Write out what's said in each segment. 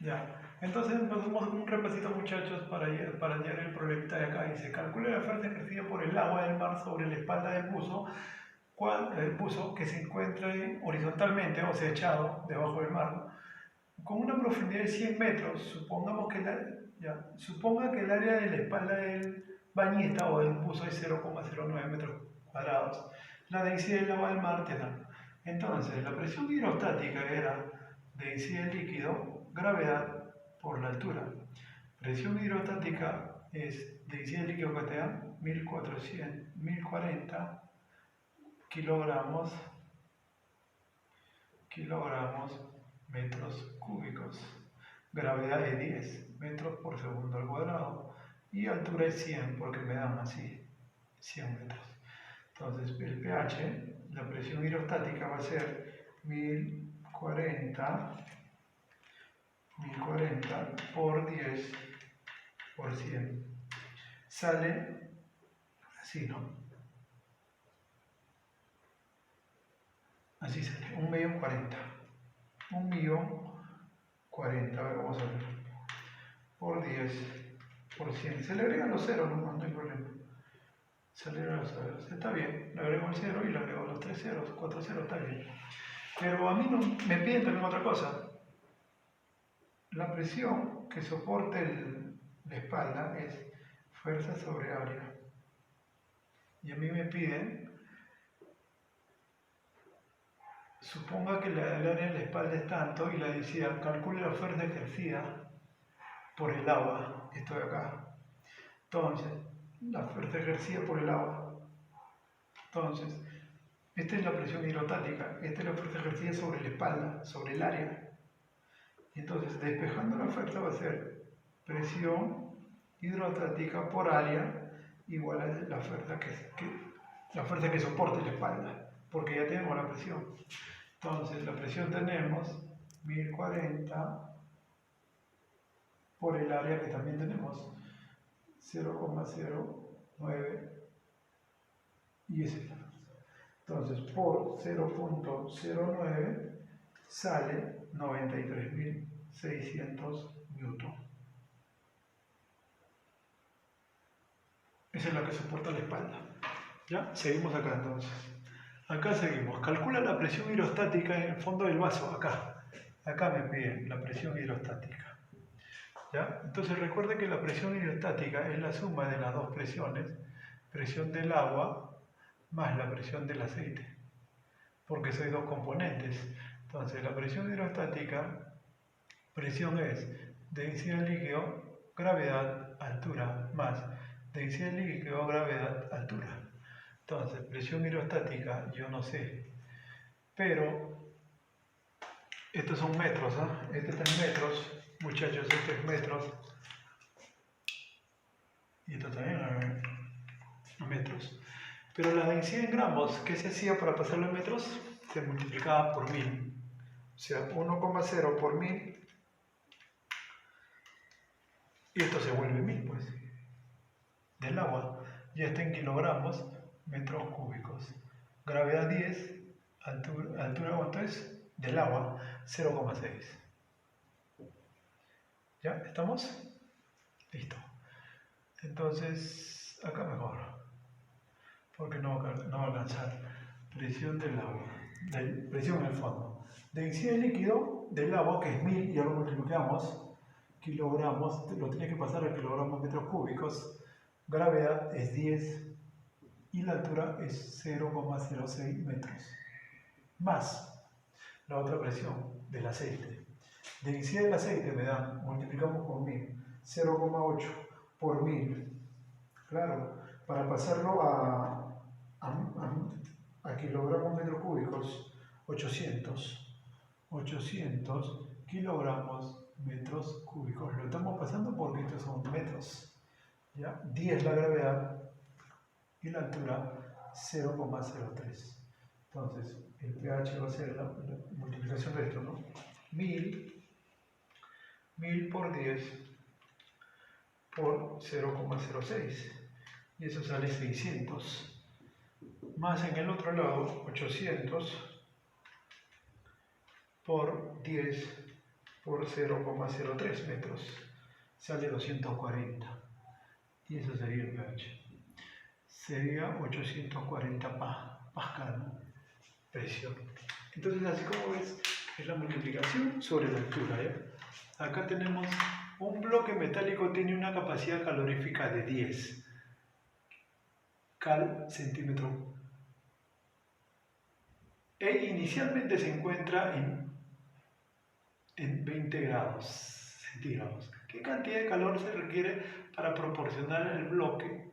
Ya. Entonces hacemos un repasito, muchachos, para hallar el problemita de acá. Dice, calcula la fuerza ejercida por el agua del mar sobre la espalda del buzo, el buzo que se encuentre horizontalmente, o sea, echado debajo del mar, ¿no? Con una profundidad de 100 metros. Suponga que el área de la espalda del bañista o del buzo es 0,09 metros cuadrados. La densidad del agua del mar te da. Entonces, la presión hidrostática era densidad del líquido, gravedad por la altura. Presión hidrostática es densidad del líquido que te da 1040 kilogramos metros cúbicos. Gravedad de 10 metros por segundo al cuadrado. Y altura es 100 porque me dan así, 100 metros. Entonces el pH, la presión hidrostática va a ser 1040 por 10 por 100. Sale así, ¿no? Así sale, 1.040.000. 1.040.000, a ver, vamos a ver. Por 10 por 100. Se le agregan los ceros, no hay problema. Se le agregan los ceros. Está bien, le agrego el 0 y le agrego los 3 ceros, 4 ceros, está bien. Pero a mí no me piden también otra cosa. La presión que soporte la espalda es fuerza sobre área. Y a mí me piden, suponga que el área de la espalda es tanto y la densidad, calcule la fuerza ejercida por el agua, esto de acá. Entonces, la fuerza ejercida por el agua. Entonces, esta es la presión hidrostática, esta es la fuerza ejercida sobre la espalda, sobre el área. Y entonces, despejando la fuerza va a ser presión hidrostática por área igual a la fuerza que soporte la espalda, porque ya tenemos la presión. Entonces, la presión tenemos 1040 por el área que también tenemos 0,09 y ese. Entonces, por 0,09 sale 93.600 newton. Esa es la que soporta la espalda. ¿Ya? Seguimos acá entonces. Acá seguimos. Calcula la presión hidrostática en el fondo del vaso. Acá. Acá me piden la presión hidrostática. ¿Ya? Entonces recuerde que la presión hidrostática es la suma de las dos presiones. Presión del agua más la presión del aceite. Porque son dos componentes. Entonces la presión hidrostática, presión es densidad del líquido, gravedad, altura, más densidad del líquido, gravedad, altura. Entonces, presión hidrostática, yo no sé, pero estos son metros, ¿ah? Este está en metros, muchachos, este es metros, y esto también en metros. Pero la densidad en gramos, ¿qué se hacía para pasarlo en metros? Se multiplicaba por 1000, o sea, 1,0 por 1000, y esto se vuelve 1000, pues, del agua. Ya está en kilogramos, metros cúbicos. Gravedad 10, altura ¿cuánto es? Del agua, 0,6. ¿Ya? ¿Estamos? Listo. Entonces, acá mejor, porque no va a alcanzar. Presión del agua, presión en el fondo. Densidad de líquido del agua, que es 1000, ya lo multiplicamos, kilogramos, lo tiene que pasar a kilogramos metros cúbicos. Gravedad es 10 y la altura es 0,06 metros. Más la otra presión del aceite. Densidad del aceite me dan, multiplicamos por 1000, 0,8 por 1000. Claro, para pasarlo a kilogramos metros cúbicos, 800 kilogramos metros cúbicos. Lo estamos pasando porque estos son metros. ¿Ya? 10 la gravedad y la altura 0,03. Entonces, el pH va a ser la multiplicación de esto, ¿no? 1000 por 10 por 0,06. Y eso sale 600. Más en el otro lado, 800 por 10 por 0,03 metros. Sale 240. Y eso sería el pH. Sería 840 pascal, ¿no? Presión. Entonces, así como ves, es la multiplicación sobre la altura, ¿ya? Acá tenemos un bloque metálico, tiene una capacidad calorífica de 10 cal centímetro. E inicialmente se encuentra en 20 grados centígrados. ¿Qué cantidad de calor se requiere para proporcionar el bloque?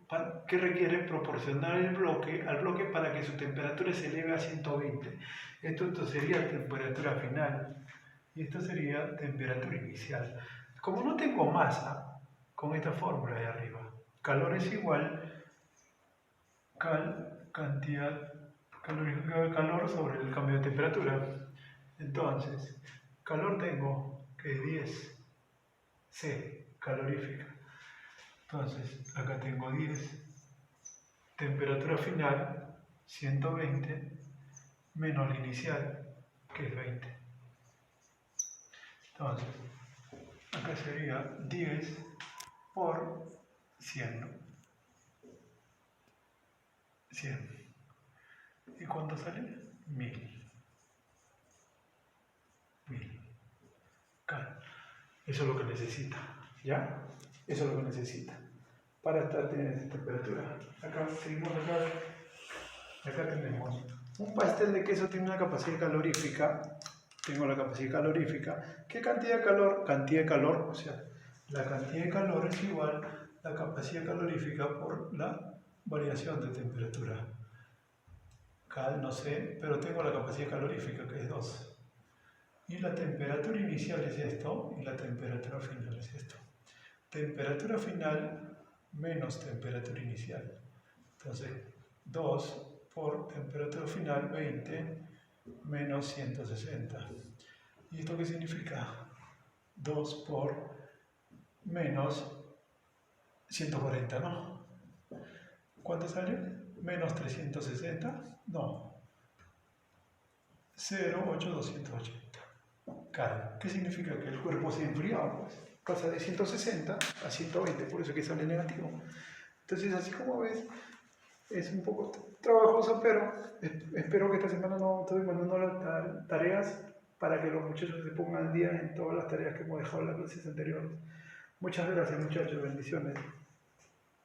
¿Qué requiere proporcionar el bloque al bloque para que su temperatura se eleve a 120? Esto sería temperatura final y esto sería temperatura inicial. Como no tengo masa, con esta fórmula de arriba, calor es igual cantidad calorífica de calor sobre el cambio de temperatura. Entonces, calor tengo que es 10 C, calorífica. Entonces, acá tengo 10. Temperatura final, 120, menos la inicial, que es 20. Entonces, acá sería 10 por 100, ¿no? 100. ¿Y cuánto sale? 1000. Claro. Eso es lo que necesita, ¿ya? Eso es lo que necesita para estar en esa temperatura. Acá seguimos acá tenemos un pastel de queso, tiene una capacidad calorífica. Tengo la capacidad calorífica. ¿Qué cantidad de calor? Cantidad de calor, o sea, la cantidad de calor es igual a la capacidad calorífica por la variación de temperatura. Cal no sé, pero tengo la capacidad calorífica que es 2. Y la temperatura inicial es esto, y la temperatura final es esto. Temperatura final menos temperatura inicial. Entonces, 2 por temperatura final, 20, menos 160. ¿Y esto qué significa? 2 por menos 140, ¿no? ¿Cuánto sale? Menos 360, no. 0,8280. Claro, ¿qué significa? Que el cuerpo se ha enfriado, pues. Pasa de 160 a 120, por eso que sale negativo. Entonces, así como ves, es un poco trabajoso, pero espero que esta semana no estoy mandando las tareas para que los muchachos se pongan al día en todas las tareas que hemos dejado en las clases anteriores. Muchas gracias, muchachos, bendiciones.